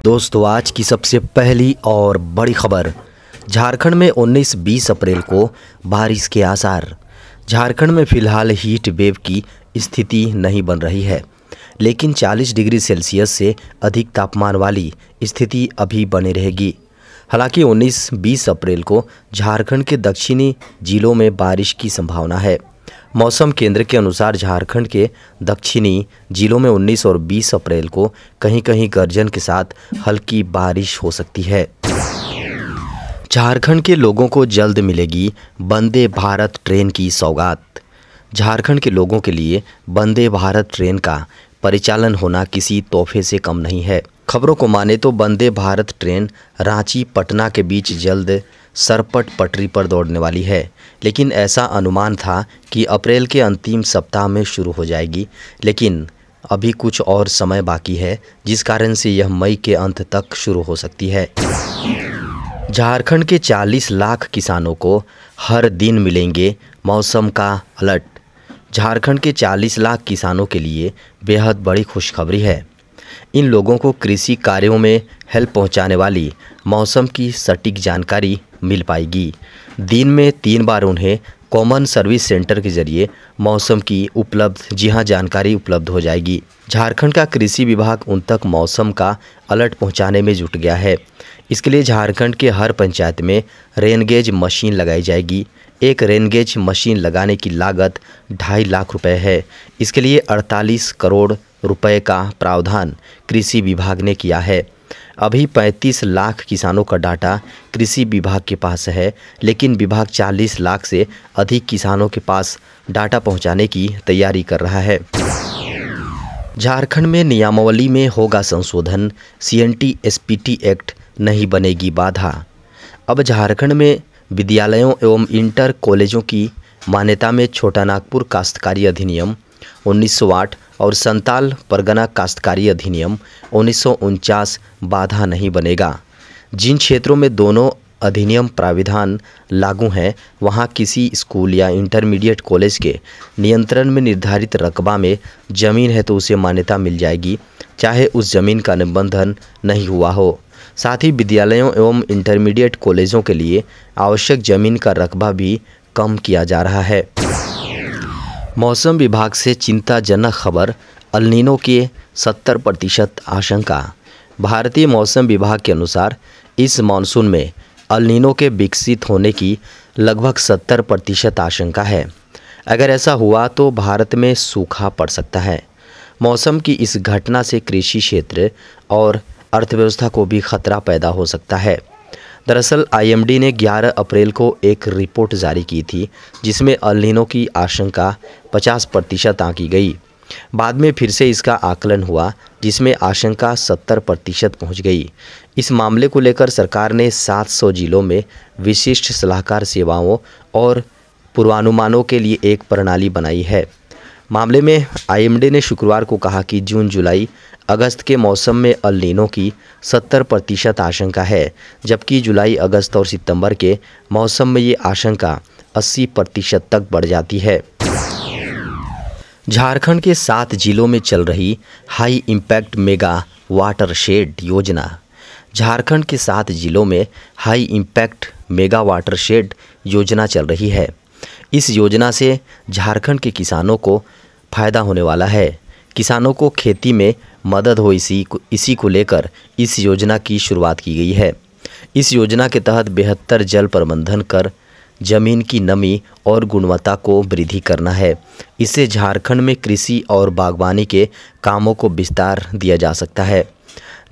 दोस्तों, आज की सबसे पहली और बड़ी खबर। झारखंड में 19-20 अप्रैल को बारिश के आसार। झारखंड में फिलहाल हीट वेव की स्थिति नहीं बन रही है, लेकिन 40 डिग्री सेल्सियस से अधिक तापमान वाली स्थिति अभी बनी रहेगी। हालांकि 19-20 अप्रैल को झारखंड के दक्षिणी जिलों में बारिश की संभावना है। मौसम केंद्र के अनुसार झारखंड के दक्षिणी जिलों में 19 और 20 अप्रैल को कहीं कहीं गर्जन के साथ हल्की बारिश हो सकती है। झारखंड के लोगों को जल्द मिलेगी वंदे भारत ट्रेन की सौगात। झारखंड के लोगों के लिए वंदे भारत ट्रेन का परिचालन होना किसी तोहफे से कम नहीं है। खबरों को माने तो वंदे भारत ट्रेन रांची पटना के बीच जल्द सरपट पटरी पर दौड़ने वाली है, लेकिन ऐसा अनुमान था कि अप्रैल के अंतिम सप्ताह में शुरू हो जाएगी, लेकिन अभी कुछ और समय बाकी है, जिस कारण से यह मई के अंत तक शुरू हो सकती है। झारखंड के 40 लाख किसानों को हर दिन मिलेंगे मौसम का अलर्ट। झारखंड के 40 लाख किसानों के लिए बेहद बड़ी खुशखबरी है। इन लोगों को कृषि कार्यों में हेल्प पहुंचाने वाली मौसम की सटीक जानकारी मिल पाएगी। दिन में 3 बार उन्हें कॉमन सर्विस सेंटर के जरिए मौसम की जानकारी उपलब्ध हो जाएगी। झारखंड का कृषि विभाग उन तक मौसम का अलर्ट पहुंचाने में जुट गया है। इसके लिए झारखंड के हर पंचायत में रेनगेज मशीन लगाई जाएगी। एक रेनगेज मशीन लगाने की लागत 2.5 लाख रुपए है। इसके लिए 48 करोड़ रुपए का प्रावधान कृषि विभाग ने किया है। अभी 35 लाख किसानों का डाटा कृषि विभाग के पास है, लेकिन विभाग 40 लाख से अधिक किसानों के पास डाटा पहुंचाने की तैयारी कर रहा है। झारखंड में नियमावली में होगा संशोधन, CNT SPT एक्ट नहीं बनेगी बाधा। अब झारखंड में विद्यालयों एवं इंटर कॉलेजों की मान्यता में छोटा नागपुर काश्तकारी अधिनियम 1908 और संताल परगना काश्तकारी अधिनियम 1949 बाधा नहीं बनेगा। जिन क्षेत्रों में दोनों अधिनियम प्राविधान लागू हैं, वहां किसी स्कूल या इंटरमीडिएट कॉलेज के नियंत्रण में निर्धारित रकबा में ज़मीन है तो उसे मान्यता मिल जाएगी, चाहे उस ज़मीन का निबंधन नहीं हुआ हो। साथ ही विद्यालयों एवं इंटरमीडिएट कॉलेजों के लिए आवश्यक ज़मीन का रकबा भी कम किया जा रहा है। मौसम विभाग से चिंताजनक खबर, अल नीनो के 70% आशंका। भारतीय मौसम विभाग के अनुसार इस मानसून में अल नीनो के विकसित होने की लगभग 70% आशंका है। अगर ऐसा हुआ तो भारत में सूखा पड़ सकता है। मौसम की इस घटना से कृषि क्षेत्र और अर्थव्यवस्था को भी खतरा पैदा हो सकता है। दरअसल IMD ने 11 अप्रैल को एक रिपोर्ट जारी की थी, जिसमें अल नीनो की आशंका 50% आंकी गई। बाद में फिर से इसका आकलन हुआ, जिसमें आशंका 70% पहुंच गई। इस मामले को लेकर सरकार ने 700 जिलों में विशिष्ट सलाहकार सेवाओं और पूर्वानुमानों के लिए एक प्रणाली बनाई है। मामले में IMD ने शुक्रवार को कहा कि जून, जुलाई, अगस्त के मौसम में अल नीनो की 70% आशंका है, जबकि जुलाई, अगस्त और सितंबर के मौसम में ये आशंका 80% तक बढ़ जाती है। झारखंड के 7 जिलों में चल रही हाई इम्पैक्ट मेगा वाटरशेड योजना। झारखंड के 7 जिलों में हाई इम्पैक्ट मेगा वाटरशेड योजना चल रही है। इस योजना से झारखंड के किसानों को फ़ायदा होने वाला है। किसानों को खेती में मदद हो, इसी को लेकर इस योजना की शुरुआत की गई है। इस योजना के तहत बेहतर जल प्रबंधन कर जमीन की नमी और गुणवत्ता को वृद्धि करना है। इससे झारखंड में कृषि और बागवानी के कामों को विस्तार दिया जा सकता है।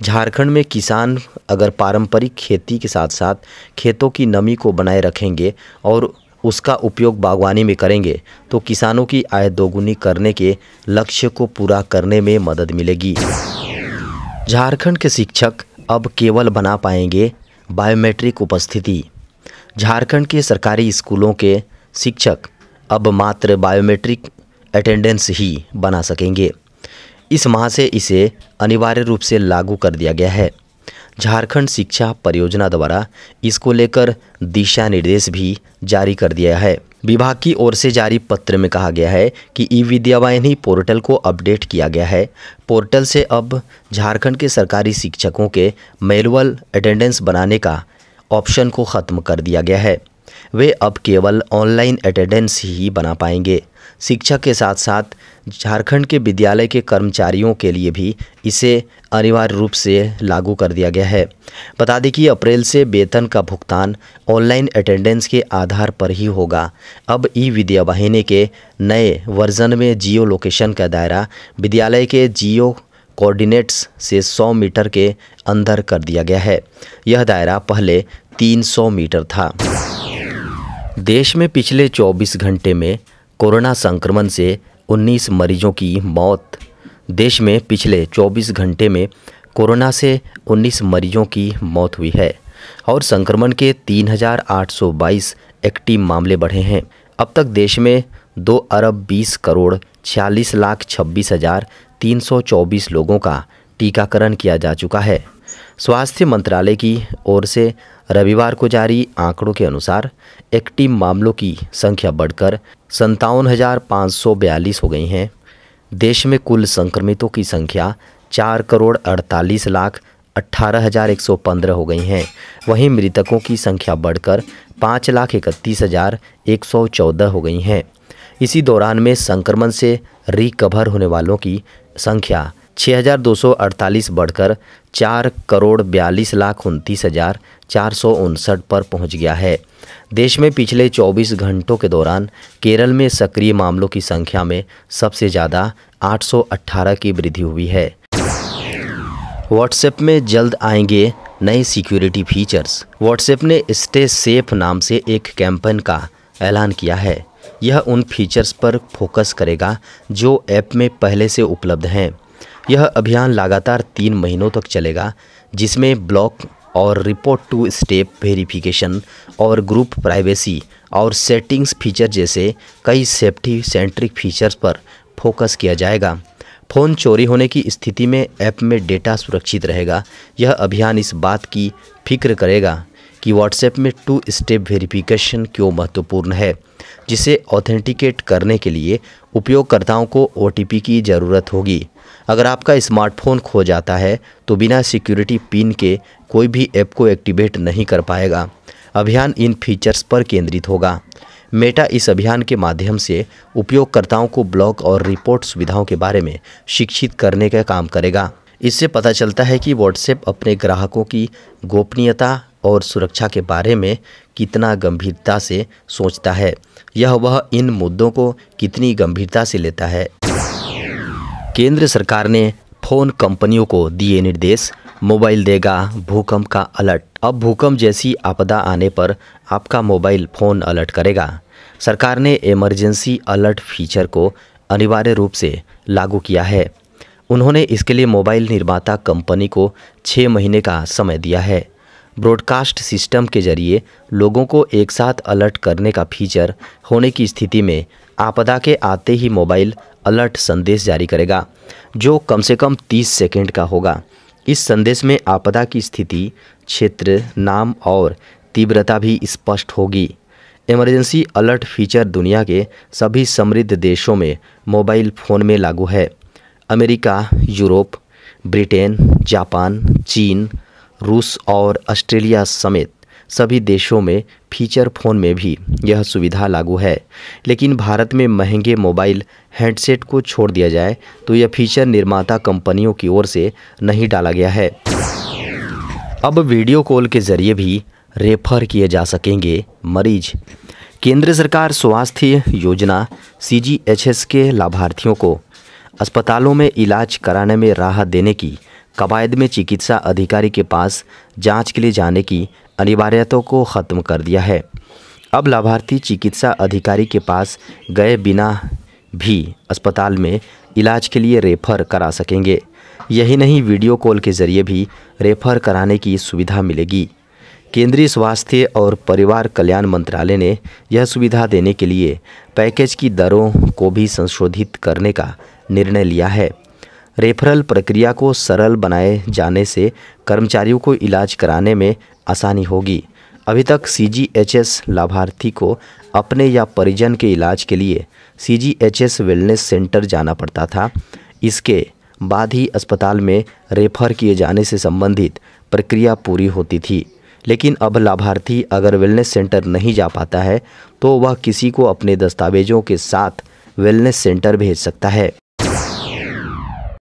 झारखंड में किसान अगर पारंपरिक खेती के साथ साथ खेतों की नमी को बनाए रखेंगे और उसका उपयोग बागवानी में करेंगे, तो किसानों की आय दोगुनी करने के लक्ष्य को पूरा करने में मदद मिलेगी। झारखंड के शिक्षक अब केवल बना पाएंगे बायोमेट्रिक उपस्थिति। झारखंड के सरकारी स्कूलों के शिक्षक अब मात्र बायोमेट्रिक अटेंडेंस ही बना सकेंगे। इस माह से इसे अनिवार्य रूप से लागू कर दिया गया है। झारखंड शिक्षा परियोजना द्वारा इसको लेकर दिशा निर्देश भी जारी कर दिया है। विभाग की ओर से जारी पत्र में कहा गया है कि ई-विद्यावाहिनी पोर्टल को अपडेट किया गया है। पोर्टल से अब झारखंड के सरकारी शिक्षकों के मैनुअल अटेंडेंस बनाने का ऑप्शन को ख़त्म कर दिया गया है। वे अब केवल ऑनलाइन अटेंडेंस ही बना पाएंगे। शिक्षक के साथ साथ झारखंड के विद्यालय के कर्मचारियों के लिए भी इसे अनिवार्य रूप से लागू कर दिया गया है। बता दें कि अप्रैल से वेतन का भुगतान ऑनलाइन अटेंडेंस के आधार पर ही होगा। अब ई-विद्यावाहिनी के नए वर्जन में जियो लोकेशन का दायरा विद्यालय के जियो कोऑर्डिनेट्स से 100 मीटर के अंदर कर दिया गया है। यह दायरा पहले 300 मीटर था। देश में पिछले 24 घंटे में कोरोना संक्रमण से 19 मरीजों की मौत। देश में पिछले 24 घंटे में कोरोना से 19 मरीजों की मौत हुई है और संक्रमण के 3,822 एक्टिव मामले बढ़े हैं। अब तक देश में 2,20,46,26,324 लोगों का टीकाकरण किया जा चुका है। स्वास्थ्य मंत्रालय की ओर से रविवार को जारी आंकड़ों के अनुसार एक्टिव मामलों की संख्या बढ़कर 57,542 हो गई हैं। देश में कुल संक्रमितों की संख्या 4,48,18,115 हो गई हैं। वहीं मृतकों की संख्या बढ़कर 5,31,114 हो गई हैं। इसी दौरान में संक्रमण से रिकवर होने वालों की संख्या 6,248 बढ़कर 4,42,29,459 पर पहुंच गया है। देश में पिछले 24 घंटों के दौरान केरल में सक्रिय मामलों की संख्या में सबसे ज़्यादा 818 की वृद्धि हुई है। व्हाट्सएप में जल्द आएंगे नए सिक्योरिटी फीचर्स। व्हाट्सएप ने स्टे सेफ नाम से एक कैंपेन का ऐलान किया है। यह उन फीचर्स पर फोकस करेगा जो ऐप में पहले से उपलब्ध हैं। यह अभियान लगातार 3 महीनों तक चलेगा, जिसमें ब्लॉक और रिपोर्ट टू स्टेप वेरिफिकेशन और ग्रुप प्राइवेसी और सेटिंग्स फीचर जैसे कई सेफ्टी सेंट्रिक फीचर्स पर फोकस किया जाएगा। फ़ोन चोरी होने की स्थिति में ऐप में डेटा सुरक्षित रहेगा। यह अभियान इस बात की फिक्र करेगा कि व्हाट्सएप में 2 स्टेप वेरिफिकेशन क्यों महत्वपूर्ण है, जिसे ऑथेंटिकेट करने के लिए उपयोगकर्ताओं को OTP की ज़रूरत होगी। अगर आपका स्मार्टफोन खो जाता है तो बिना सिक्योरिटी पिन के कोई भी ऐप को एक्टिवेट नहीं कर पाएगा। अभियान इन फीचर्स पर केंद्रित होगा। मेटा इस अभियान के माध्यम से उपयोगकर्ताओं को ब्लॉक और रिपोर्ट सुविधाओं के बारे में शिक्षित करने का काम करेगा। इससे पता चलता है कि व्हाट्सएप अपने ग्राहकों की गोपनीयता और सुरक्षा के बारे में कितना गंभीरता से सोचता है, वह इन मुद्दों को कितनी गंभीरता से लेता है। केंद्र सरकार ने फ़ोन कंपनियों को दिए निर्देश, मोबाइल देगा भूकंप का अलर्ट। अब भूकंप जैसी आपदा आने पर आपका मोबाइल फ़ोन अलर्ट करेगा। सरकार ने इमरजेंसी अलर्ट फीचर को अनिवार्य रूप से लागू किया है। उन्होंने इसके लिए मोबाइल निर्माता कंपनी को 6 महीने का समय दिया है। ब्रॉडकास्ट सिस्टम के जरिए लोगों को एक साथ अलर्ट करने का फीचर होने की स्थिति में आपदा के आते ही मोबाइल अलर्ट संदेश जारी करेगा, जो कम से कम 30 सेकंड का होगा। इस संदेश में आपदा की स्थिति, क्षेत्र, नाम और तीव्रता भी स्पष्ट होगी। इमरजेंसी अलर्ट फीचर दुनिया के सभी समृद्ध देशों में मोबाइल फ़ोन में लागू है। अमेरिका, यूरोप, ब्रिटेन, जापान, चीन, रूस और ऑस्ट्रेलिया समेत सभी देशों में फीचर फ़ोन में भी यह सुविधा लागू है। लेकिन भारत में महंगे मोबाइल हैंडसेट को छोड़ दिया जाए तो यह फीचर निर्माता कंपनियों की ओर से नहीं डाला गया है। अब वीडियो कॉल के ज़रिए भी रेफर किए जा सकेंगे मरीज। केंद्र सरकार स्वास्थ्य योजना CGHS के लाभार्थियों को अस्पतालों में इलाज कराने में राहत देने की कवायद में चिकित्सा अधिकारी के पास जांच के लिए जाने की अनिवार्यता को ख़त्म कर दिया है। अब लाभार्थी चिकित्सा अधिकारी के पास गए बिना भी अस्पताल में इलाज के लिए रेफर करा सकेंगे। यही नहीं, वीडियो कॉल के ज़रिए भी रेफर कराने की सुविधा मिलेगी। केंद्रीय स्वास्थ्य और परिवार कल्याण मंत्रालय ने यह सुविधा देने के लिए पैकेज की दरों को भी संशोधित करने का निर्णय लिया है। रेफरल प्रक्रिया को सरल बनाए जाने से कर्मचारियों को इलाज कराने में आसानी होगी। अभी तक CGHS लाभार्थी को अपने या परिजन के इलाज के लिए CGHS वेलनेस सेंटर जाना पड़ता था। इसके बाद ही अस्पताल में रेफर किए जाने से संबंधित प्रक्रिया पूरी होती थी। लेकिन अब लाभार्थी अगर वेलनेस सेंटर नहीं जा पाता है तो वह किसी को अपने दस्तावेजों के साथ वेलनेस सेंटर भेज सकता है।